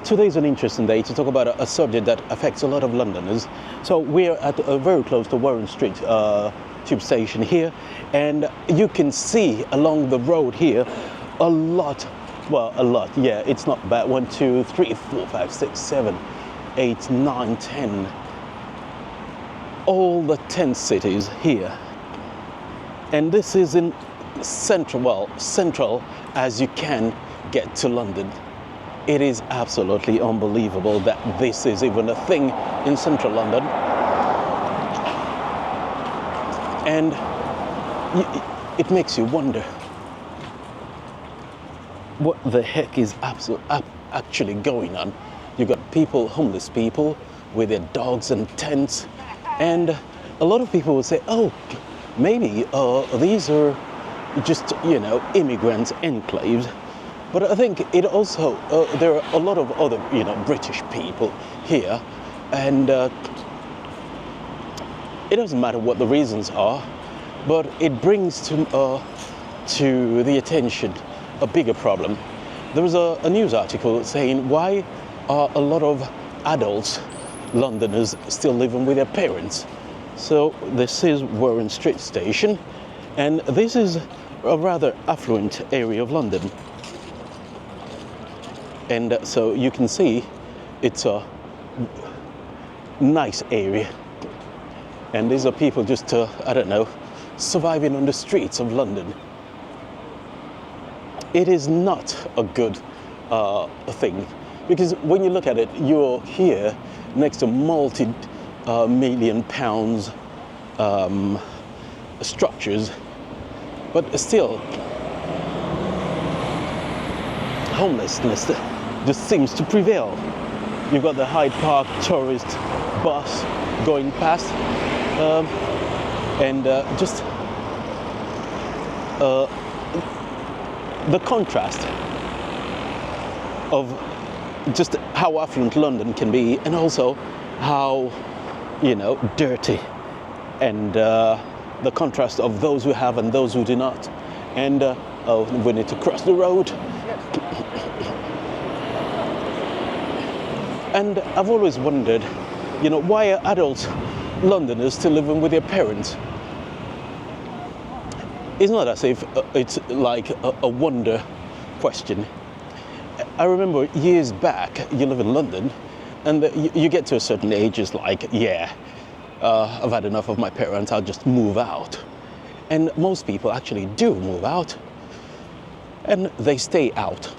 Today's an interesting day to talk about a subject that affects a lot of Londoners. So we're at very close to Warren Street tube station here, and you can see along the road here a lot, yeah, it's not bad. 1, 2, 3, 4, 5, 6, 7, 8, 9, 10. All the 10 cities here. And this is in central as you can get to London. It is absolutely unbelievable that this is even a thing in central London. And it makes you wonder what the heck is actually going on. You got people, homeless people, with their dogs and tents, and a lot of people will say, oh, maybe these are just, immigrants enclaves. But I think it also, there are a lot of other, British people here, and it doesn't matter what the reasons are, but it brings to the attention a bigger problem. There was a news article saying, why are a lot of adults, Londoners, still living with their parents? So this is Warren Street Station, and this is a rather affluent area of London. And so you can see it's a nice area. And these are people just, surviving on the streets of London. It is not a good thing, because when you look at it, you're here next to multi-million pounds structures, but still, homelessness just seems to prevail. You've got the Hyde Park tourist bus going past, and the contrast of just how affluent London can be, and also how, dirty, and the contrast of those who have and those who do not. And we need to cross the road. And I've always wondered, why are adult Londoners still living with their parents? It's not as if it's like a wonder question. I remember years back, you live in London, and you get to a certain age, it's like, I've had enough of my parents, I'll just move out. And most people actually do move out, and they stay out.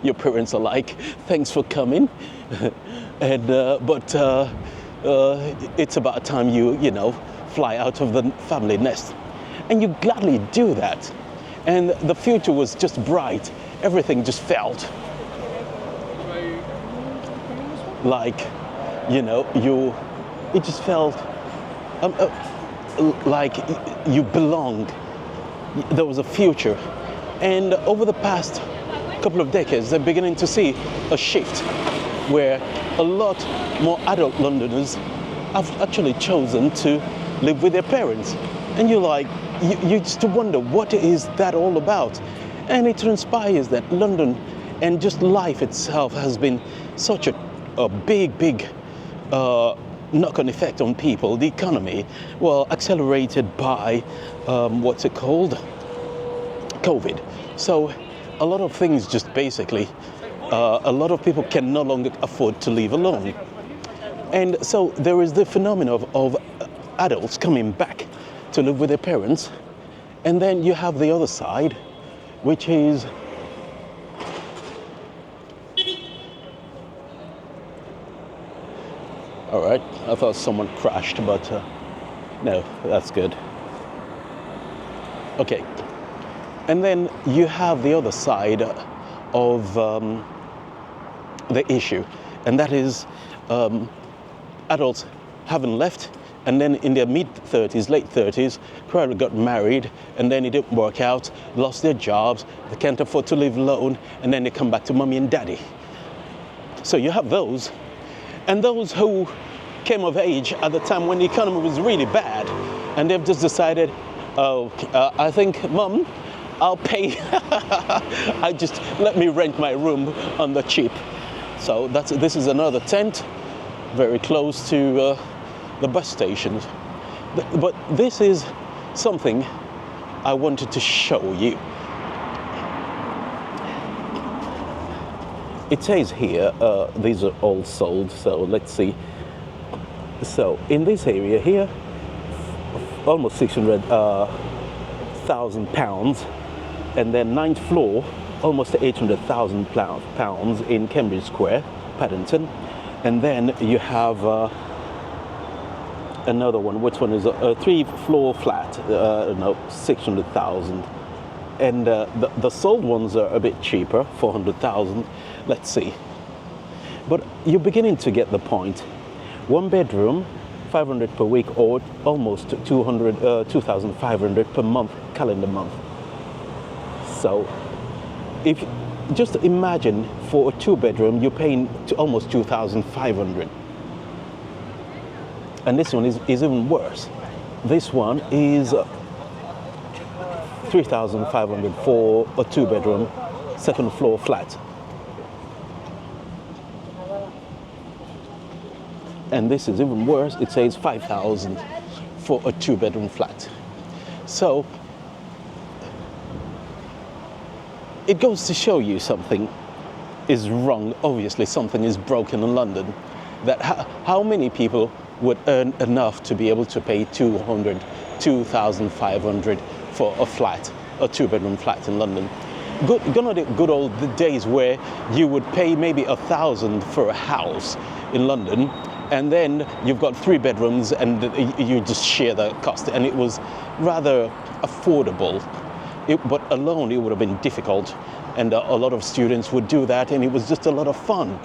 Your parents are like, thanks for coming, and but it's about time you fly out of the family nest, and you gladly do that. And the future was just bright. Everything just felt like, it just felt like you belonged. There was a future. And over the past couple of decades, they're beginning to see a shift where a lot more adult Londoners have actually chosen to live with their parents. And you're like, you just wonder, what is that all about? And it transpires that London and just life itself has been such a big knock-on effect on people. The economy, accelerated by COVID. So a lot of things just basically, a lot of people can no longer afford to live alone. And so there is the phenomenon of adults coming back to live with their parents. And then you have the other side, which is all right, I thought someone crashed, but no, that's good. Okay. And then you have the other side of the issue, and that is adults haven't left, and then in their mid-30s, late 30s, probably got married, and then it didn't work out, lost their jobs, they can't afford to live alone, and then they come back to mommy and daddy. So you have those, and those who came of age at the time when the economy was really bad, and they've just decided, I think, Mum, I'll pay. I just let me rent my room on the cheap. So this is another tent, very close to the bus station. But this is something I wanted to show you. It says here, these are all sold, so let's see. So in this area here, almost 600,000 pounds, and then 9th floor, almost 800,000 pounds in Cambridge Square, Paddington, and then you have another one. Which one is a 3-floor flat? No, 600,000. And the sold ones are a bit cheaper, 400,000. Let's see. But you're beginning to get the point. 1 bedroom, 500 per week, or almost 2,500 per month, calendar month. So, if just imagine for a 2-bedroom, you're paying almost 2,500. And this one is even worse. This one is 3,500 for a 2-bedroom, 2nd floor flat. And this is even worse. It says 5,000 for a 2-bedroom flat. So it goes to show you something is wrong. Obviously, something is broken in London. That how many people would earn enough to be able to pay 2,500 for a flat, a 2-bedroom flat in London? Gone are the good old days where you would pay maybe 1,000 for a house in London, and then you've got 3 bedrooms and you just share the cost, and it was rather affordable. But alone it would have been difficult, and a lot of students would do that, and it was just a lot of fun.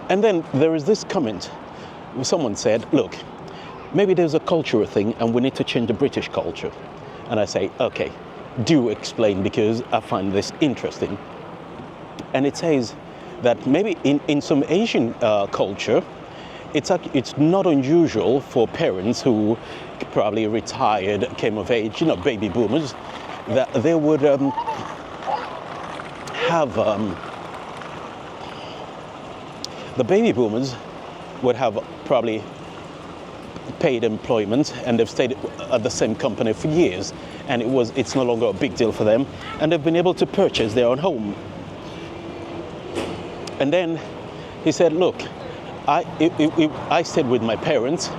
And then there is this comment. Someone said, look, maybe there's a cultural thing and we need to change the British culture. And I say, okay, do explain, because I find this interesting. And it says that maybe in some Asian culture, it's not unusual for parents who probably retired, came of age, baby boomers, that they would have the baby boomers would have probably paid employment, and they've stayed at the same company for years, and it's no longer a big deal for them, and they've been able to purchase their own home. And then he said, look, I stayed with my parents.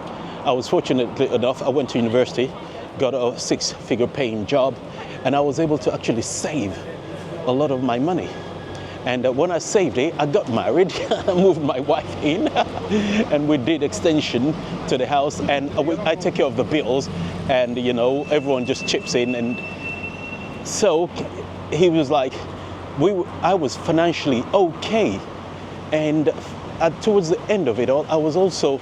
I was fortunate enough, I went to university, got a 6-figure paying job, and I was able to actually save a lot of my money. And when I saved it, I got married, I moved my wife in, and we did extension to the house, and I take care of the bills, and everyone just chips in. And so he was like, I was financially okay. And towards the end of it all, I was also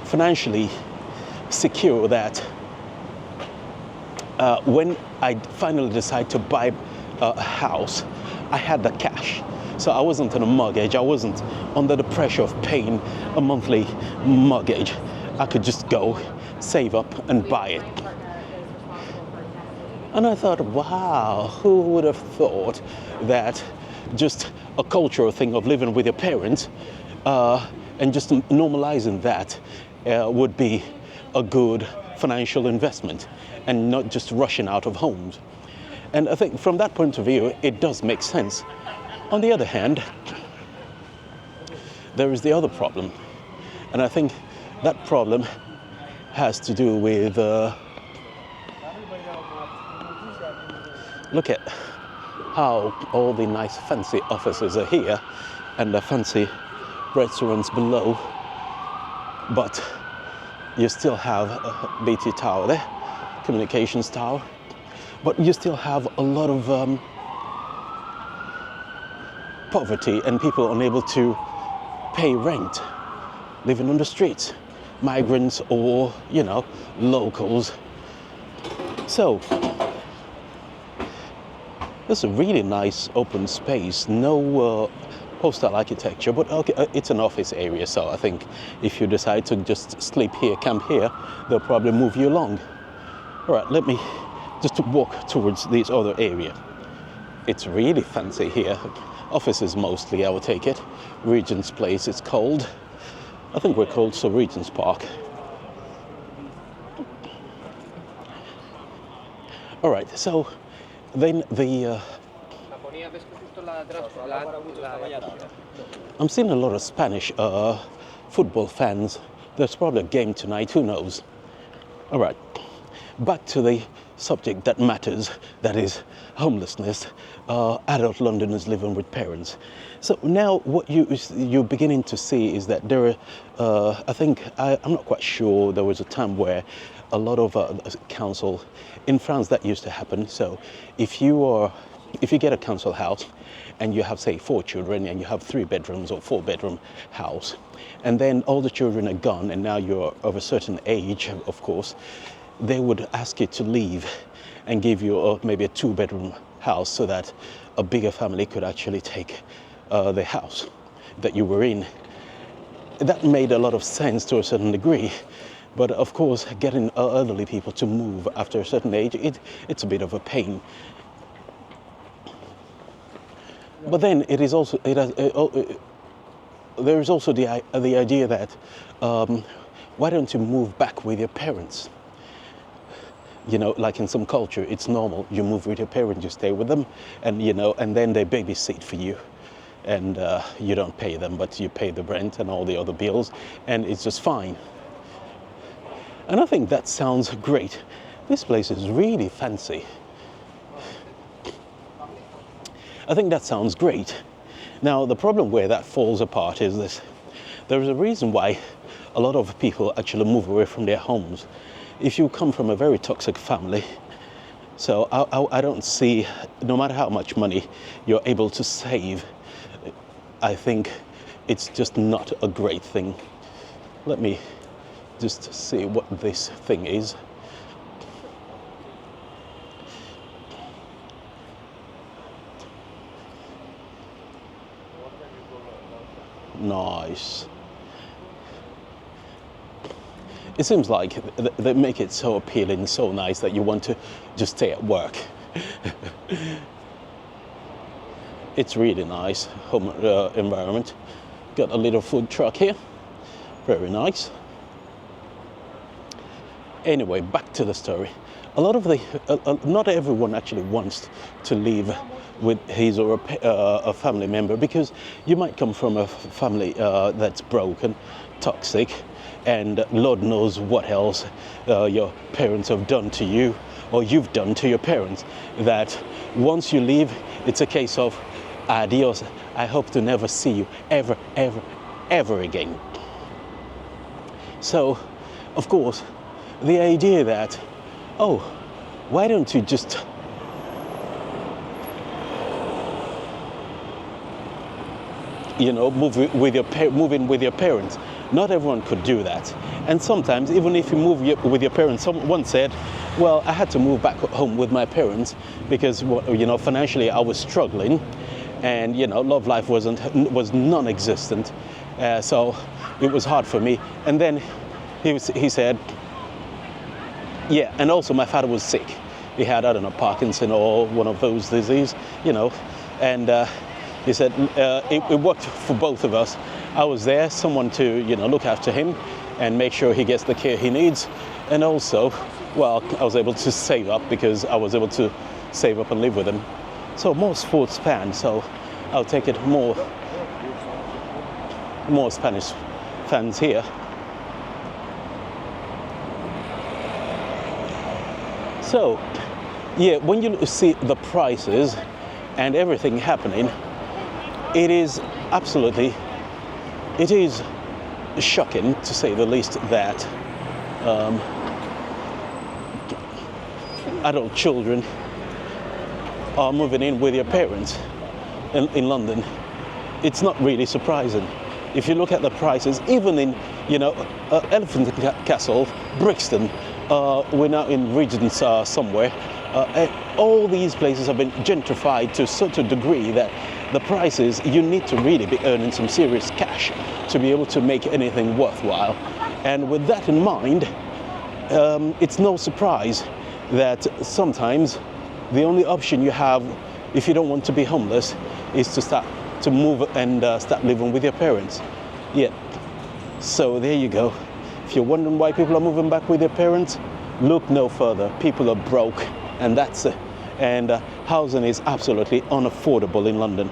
financially secure that when I finally decided to buy a house, I had the cash. So I wasn't on a mortgage. I wasn't under the pressure of paying a monthly mortgage. I could just go, save up, and buy it. And I thought, wow, who would have thought that just a cultural thing of living with your parents and just normalizing that would be a good financial investment, and not just rushing out of homes. And I think from that point of view, it does make sense. On the other hand, there is the other problem. And I think that problem has to do with, look at how all the nice fancy offices are here and the fancy restaurants below, but you still have a BT Tower there, communications tower, but you still have a lot of poverty and people unable to pay rent, living on the streets, migrants or, locals. So, there's a really nice open space, no hostile architecture, but okay, it's an office area, so I think if you decide to just sleep here, camp here, they'll probably move you along. All right, let me just walk towards this other area. It's really fancy here. Offices mostly, I would take it. Regent's Place, it's called. I think we're called so Regent's Park. All right, so then I'm seeing a lot of Spanish football fans. There's probably a game tonight, who knows? All right, back to the subject that matters, that is homelessness. Adult Londoners living with parents. So now what you're beginning to see is that there are, I'm not quite sure, there was a time where a lot of council, in France that used to happen. So if you get a council house and you have, say, 4 children and you have 3 bedrooms or 4-bedroom house, and then all the children are gone and now you're of a certain age, of course, they would ask you to leave and give you maybe a 2-bedroom house so that a bigger family could actually take the house that you were in. That made a lot of sense to a certain degree. But of course, getting elderly people to move after a certain age, it's a bit of a pain. But then there is also the idea that why don't you move back with your parents? You know, like in some culture, it's normal. You move with your parents, you stay with them, and and then they babysit for you, and you don't pay them, but you pay the rent and all the other bills, and it's just fine. And I think that sounds great. This place is really fancy. I think that sounds great. Now, the problem where that falls apart is this. There is a reason why a lot of people actually move away from their homes. If you come from a very toxic family, so I don't see, no matter how much money you're able to save, I think it's just not a great thing. Let me just see what this thing is. Nice. It seems like they make it so appealing, so nice that you want to just stay at work. It's really nice home environment. Got a little food truck here. Very nice. Anyway, back to the story. A lot of not everyone actually wants to live with his or a family member, because you might come from a family that's broken, toxic, and Lord knows what else your parents have done to you or you've done to your parents, that once you leave, it's a case of adios, I hope to never see you ever, ever, ever again. So, of course, the idea that, oh, why don't you just move in with your parents? Not everyone could do that. And sometimes, even if you move with your parents, someone said, well, I had to move back home with my parents because, financially I was struggling, and, love life was non-existent. So it was hard for me. And then he said, yeah, and also my father was sick. He had, I don't know, Parkinson or one of those diseases, and he said it worked for both of us. I was there, someone to, look after him and make sure he gets the care he needs. And also, well, I was able to save up because I was able to save up and live with him. So more sports fans, so I'll take it more Spanish fans here. So, yeah, when you see the prices and everything happening, it is shocking, to say the least, that adult children are moving in with your parents in London. It's not really surprising. If you look at the prices, even in, Elephant Castle, Brixton, we're now in Regent's somewhere. All these places have been gentrified to such a degree that the prices, you need to really be earning some serious cash to be able to make anything worthwhile. And with that in mind, it's no surprise that sometimes the only option you have if you don't want to be homeless is to move and start living with your parents. Yeah. So there you go. If you're wondering why people are moving back with their parents, look no further. People are broke, and that's it. And housing is absolutely unaffordable in London.